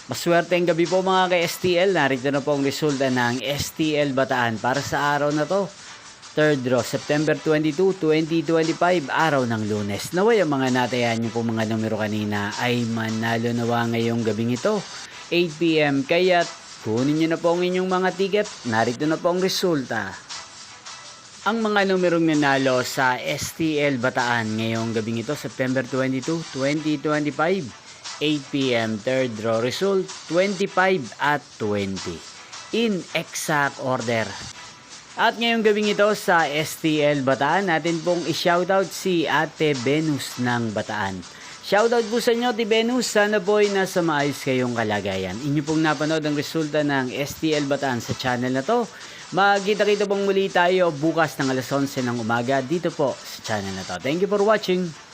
Maswerteng gabi po mga ka-STL. Narito na po ang resulta ng STL Bataan para sa araw na to. Third draw, September 22, 2025, araw ng Lunes. Naway ang mga natayan niyo po mga numero kanina ay manalo nawa ngayong gabing ito, 8 PM. Kaya kunin niyo na po ang inyong mga ticket. Narito na po ang resulta. Ang mga numerong nanalo sa STL Bataan ngayong gabing ito, September 22, 2025, 8 PM, third draw result, 25 at 20. In exact order. At ngayong gabing ito sa STL Bataan, natin pong i-shoutout si Ate Venus ng Bataan. Shoutout po sa inyo, Ate Venus. Sana po ay nasa maayos kayong kalagayan. Inyo pong napanood ang resulta ng STL Bataan sa channel na to. Magkita-kita pong muli tayo bukas ng alas 11 ng umaga dito po sa channel na to. Thank you for watching.